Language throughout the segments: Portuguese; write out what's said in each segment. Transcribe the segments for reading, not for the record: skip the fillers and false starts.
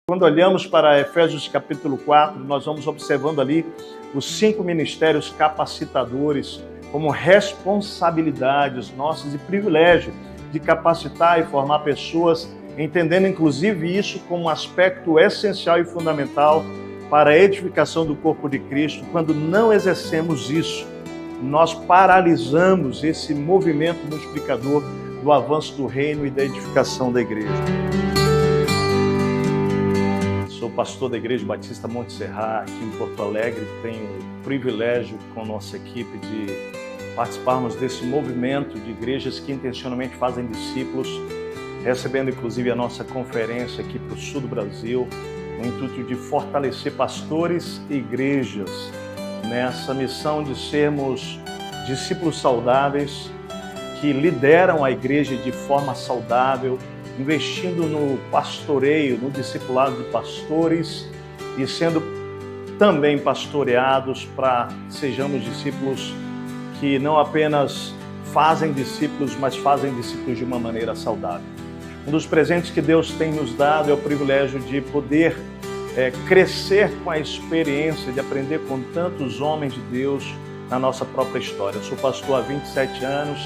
Quando olhamos para Efésios capítulo 4, nós vamos observando ali os 5 ministérios capacitadores como responsabilidades nossas e privilégio de capacitar e formar pessoas, entendendo inclusive isso como um aspecto essencial e fundamental para a edificação do corpo de Cristo. Quando não exercemos isso, nós paralisamos esse movimento multiplicador do avanço do reino e da edificação da igreja. Sou pastor da Igreja Batista Monte Serra, aqui em Porto Alegre. Tenho o privilégio com a nossa equipe de participarmos desse movimento de igrejas que intencionalmente fazem discípulos, recebendo inclusive a nossa conferência aqui para o sul do Brasil, no intuito de fortalecer pastores e igrejas nessa missão de sermos discípulos saudáveis que lideram a igreja de forma saudável, investindo no pastoreio, no discipulado de pastores e sendo também pastoreados para que sejamos discípulos que não apenas fazem discípulos, mas fazem discípulos de uma maneira saudável. Um dos presentes que Deus tem nos dado é o privilégio de poder crescer com a experiência de aprender com tantos homens de Deus na nossa própria história. Eu sou pastor há 27 anos,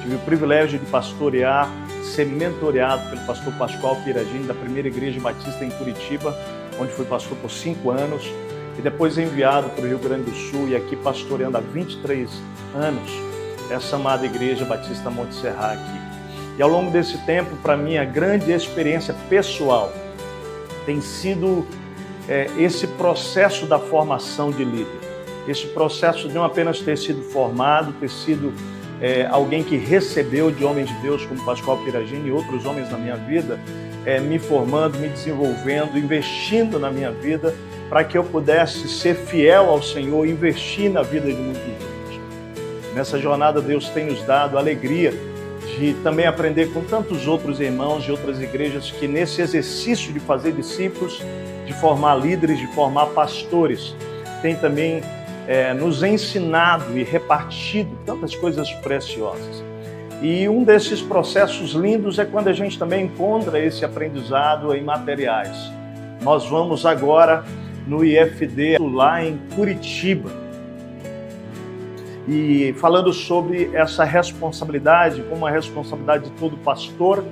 tive o privilégio de pastorear, ser mentoreado pelo pastor Pascoal Piragini, da Primeira Igreja Batista em Curitiba, onde fui pastor por 5 anos, e depois enviado para o Rio Grande do Sul e aqui pastoreando há 23 anos essa amada Igreja Batista Monte Serra aqui. E ao longo desse tempo, para mim, a grande experiência pessoal tem sido esse processo da formação de líder. Esse processo de não apenas ter sido formado, ter sido alguém que recebeu de homens de Deus como Pascoal Piragini e outros homens na minha vida, me formando, me desenvolvendo, investindo na minha vida para que eu pudesse ser fiel ao Senhor e investir na vida de muitos outros. Nessa jornada Deus tem nos dado a alegria de também aprender com tantos outros irmãos de outras igrejas que nesse exercício de fazer discípulos, de formar líderes, de formar pastores, tem também nos ensinado e repartido tantas coisas preciosas. E um desses processos lindos é quando a gente também encontra esse aprendizado em materiais. Nós vamos agora no IFD, lá em Curitiba, e falando sobre essa responsabilidade, como a responsabilidade de todo pastor,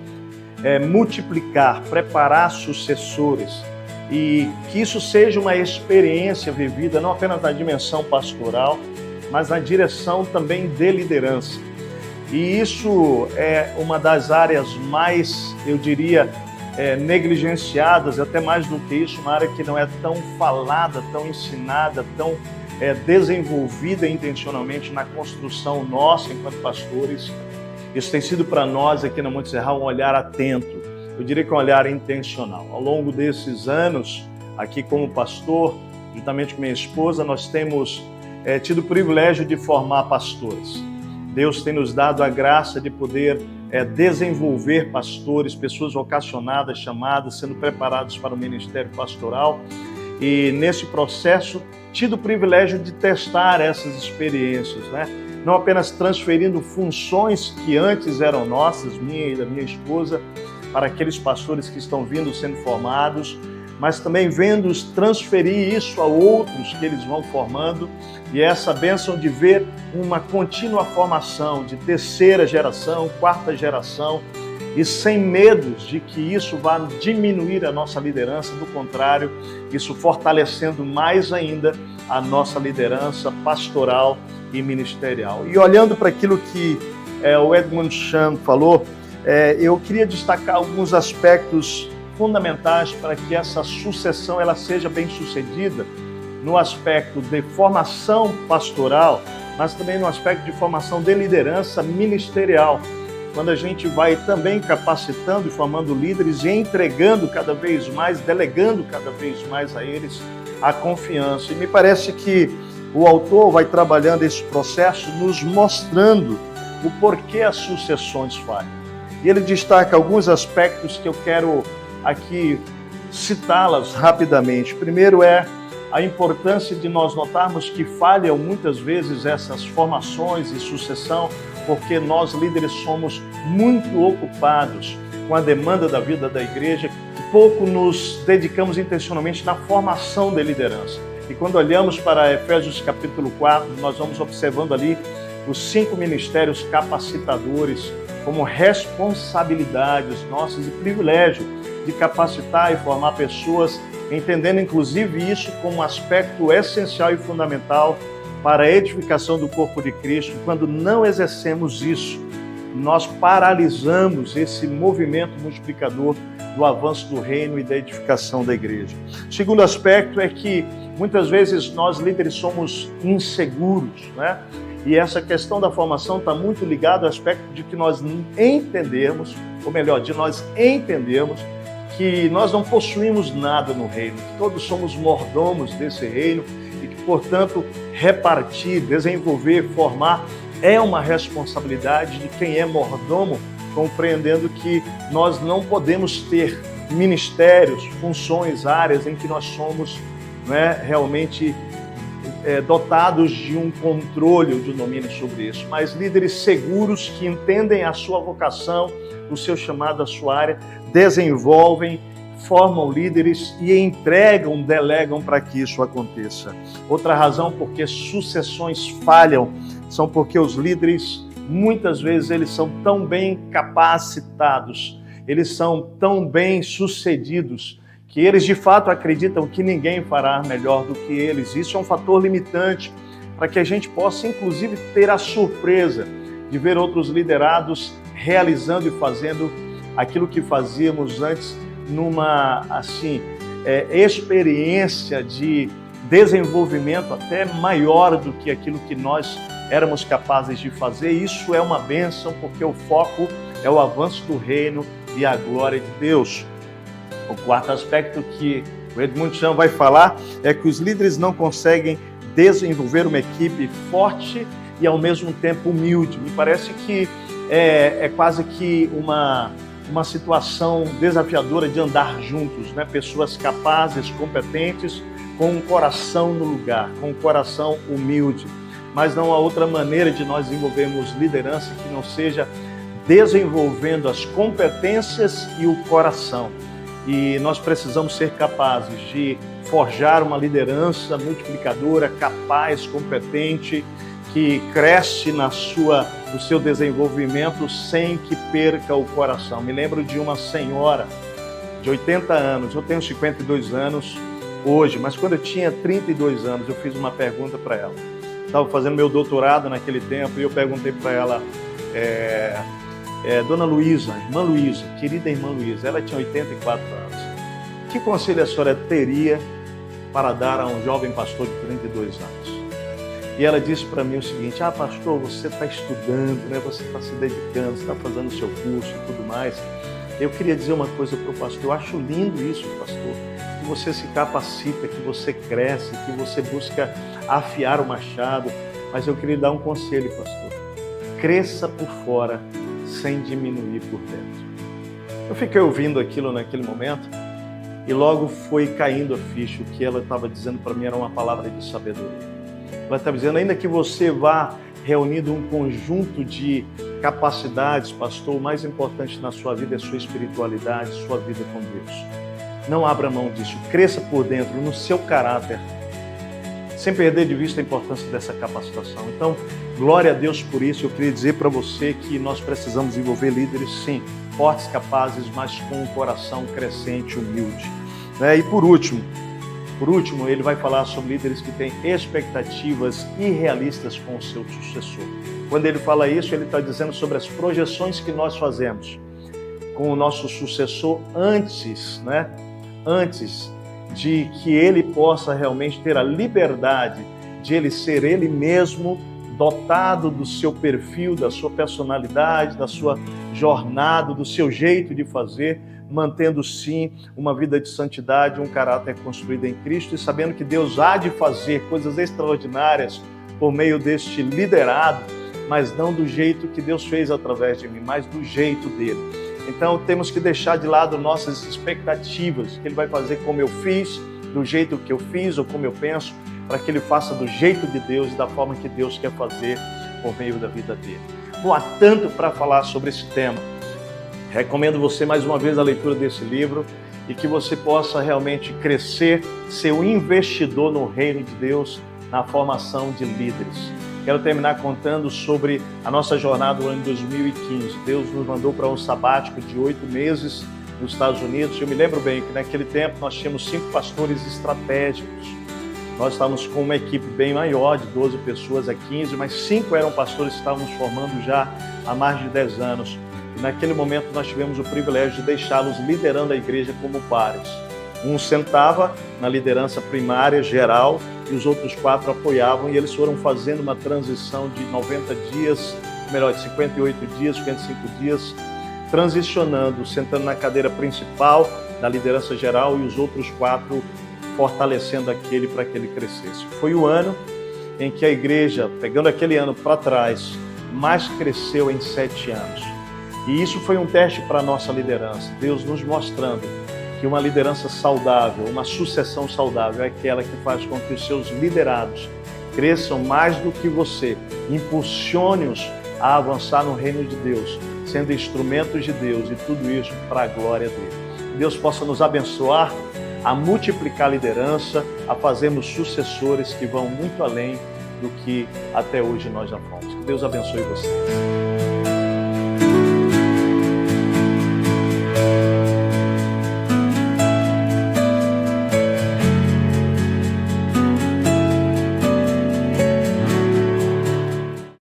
multiplicar, preparar sucessores, e que isso seja uma experiência vivida não apenas na dimensão pastoral, mas na direção também de liderança. E isso é uma das áreas mais, eu diria, negligenciadas, até mais do que isso, uma área que não é tão falada, tão ensinada, tão desenvolvida intencionalmente na construção nossa enquanto pastores. Isso tem sido para nós aqui na Monte Serra um olhar atento, eu diria que é um olhar intencional. Ao longo desses anos, aqui como pastor, juntamente com minha esposa, nós temos tido o privilégio de formar pastores. Deus tem nos dado a graça de poder desenvolver pastores, pessoas vocacionadas, chamadas, sendo preparados para o ministério pastoral. E nesse processo, tido o privilégio de testar essas experiências, né? Não apenas transferindo funções que antes eram nossas, minha e da minha esposa, para aqueles pastores que estão vindo sendo formados, mas também vendo-os transferir isso a outros que eles vão formando, e essa bênção de ver uma contínua formação de terceira geração, quarta geração, e sem medos de que isso vá diminuir a nossa liderança, do contrário, isso fortalecendo mais ainda a nossa liderança pastoral e ministerial. E olhando para aquilo que o Edmund Chan falou, eu queria destacar alguns aspectos fundamentais para que essa sucessão ela seja bem sucedida no aspecto de formação pastoral, mas também no aspecto de formação de liderança ministerial, quando a gente vai também capacitando e formando líderes e entregando cada vez mais, delegando cada vez mais a eles a confiança. E me parece que o autor vai trabalhando esse processo nos mostrando o porquê as sucessões falham. E ele destaca alguns aspectos que eu quero aqui citá-las rapidamente. Primeiro é a importância de nós notarmos que falham muitas vezes essas formações e sucessão, porque nós líderes somos muito ocupados com a demanda da vida da igreja, que pouco nos dedicamos intencionalmente na formação da liderança. E quando olhamos para Efésios capítulo 4, nós vamos observando ali os 5 ministérios capacitadores como responsabilidades nossas e privilégio de capacitar e formar pessoas, entendendo inclusive isso como um aspecto essencial e fundamental para a edificação do corpo de Cristo. Quando não exercemos isso, nós paralisamos esse movimento multiplicador do avanço do reino e da edificação da igreja. O segundo aspecto é que muitas vezes nós líderes somos inseguros, né? E essa questão da formação está muito ligada ao aspecto de que nós entendemos, ou melhor, de nós entendermos que nós não possuímos nada no reino, que todos somos mordomos desse reino e que, portanto, repartir, desenvolver, formar é uma responsabilidade de quem é mordomo, compreendendo que nós não podemos ter ministérios, funções, áreas em que nós somos, né, realmente dotados de um controle ou de um domínio sobre isso, mas líderes seguros que entendem a sua vocação, o seu chamado, a sua área, desenvolvem, formam líderes e entregam, delegam para que isso aconteça. Outra razão porque sucessões falham são porque os líderes, muitas vezes, eles são tão bem capacitados, eles são tão bem sucedidos, que eles de fato acreditam que ninguém fará melhor do que eles. Isso é um fator limitante para que a gente possa, inclusive, ter a surpresa de ver outros liderados realizando e fazendo aquilo que fazíamos antes numa, experiência de desenvolvimento até maior do que aquilo que nós éramos capazes de fazer. Isso é uma bênção, porque o foco é o avanço do reino e a glória de Deus. O quarto aspecto que o Edmund Chan vai falar é que os líderes não conseguem desenvolver uma equipe forte e ao mesmo tempo humilde. Me parece que é quase que uma situação desafiadora de andar juntos, né? Pessoas capazes, competentes, com um coração no lugar, com um coração humilde. Mas não há outra maneira de nós desenvolvermos liderança que não seja desenvolvendo as competências e o coração. E nós precisamos ser capazes de forjar uma liderança multiplicadora, capaz, competente, que cresce no seu desenvolvimento sem que perca o coração. Me lembro de uma senhora de 80 anos, eu tenho 52 anos hoje, mas quando eu tinha 32 anos, eu fiz uma pergunta para ela. Estava fazendo meu doutorado naquele tempo e eu perguntei para ela, Dona Luísa, irmã Luísa, querida irmã Luísa, ela tinha 84 anos. Que conselho a senhora teria para dar a um jovem pastor de 32 anos? E ela disse para mim o seguinte: pastor, você está estudando, né? Você está se dedicando, você está fazendo o seu curso e tudo mais. Eu queria dizer uma coisa para o pastor: eu acho lindo isso, pastor, que você se capacita, que você cresce, que você busca afiar o machado, mas eu queria dar um conselho, pastor: cresça por fora, sem diminuir por dentro. Eu fiquei ouvindo aquilo naquele momento e logo foi caindo a ficha. O que ela estava dizendo para mim era uma palavra de sabedoria. Ela estava dizendo: ainda que você vá reunindo um conjunto de capacidades, pastor, o mais importante na sua vida é sua espiritualidade, sua vida com Deus. Não abra mão disso, cresça por dentro, no seu caráter, sem perder de vista a importância dessa capacitação. Então, glória a Deus por isso. Eu queria dizer para você que nós precisamos desenvolver líderes, sim, fortes, capazes, mas com um coração crescente, humilde. E por último, ele vai falar sobre líderes que têm expectativas irrealistas com o seu sucessor. Quando ele fala isso, ele está dizendo sobre as projeções que nós fazemos com o nosso sucessor antes de que ele possa realmente ter a liberdade de ele ser ele mesmo, dotado do seu perfil, da sua personalidade, da sua jornada, do seu jeito de fazer, mantendo sim uma vida de santidade, um caráter construído em Cristo e sabendo que Deus há de fazer coisas extraordinárias por meio deste liderado, mas não do jeito que Deus fez através de mim, mas do jeito dele. Então temos que deixar de lado nossas expectativas, que ele vai fazer como eu fiz, do jeito que eu fiz ou como eu penso, para que ele faça do jeito de Deus e da forma que Deus quer fazer por meio da vida dele. Bom, há tanto para falar sobre esse tema. Recomendo você mais uma vez a leitura desse livro e que você possa realmente crescer, ser um investidor no reino de Deus, na formação de líderes. Quero terminar contando sobre a nossa jornada no ano 2015. Deus nos mandou para um sabático de 8 meses nos Estados Unidos. Eu me lembro bem que naquele tempo nós tínhamos 5 pastores estratégicos. Nós estávamos com uma equipe bem maior, de 12 pessoas a 15, mas 5 eram pastores que estávamos formando já há mais de 10 anos. E naquele momento nós tivemos o privilégio de deixá-los liderando a igreja como pares. Um sentava na liderança primária, geral, e os outros 4 apoiavam, e eles foram fazendo uma transição de 90 dias, melhor, de 58 dias, 55 dias, transicionando, sentando na cadeira principal da liderança geral e os outros 4 fortalecendo aquele para que ele crescesse. Foi o ano em que a igreja, pegando aquele ano para trás, mais cresceu em 7 anos. E isso foi um teste para a nossa liderança, Deus nos mostrando que uma liderança saudável, uma sucessão saudável é aquela que faz com que os seus liderados cresçam mais do que você, impulsione-os a avançar no reino de Deus, sendo instrumentos de Deus e tudo isso para a glória dele. Que Deus possa nos abençoar a multiplicar a liderança, a fazermos sucessores que vão muito além do que até hoje nós já fomos. Que Deus abençoe você.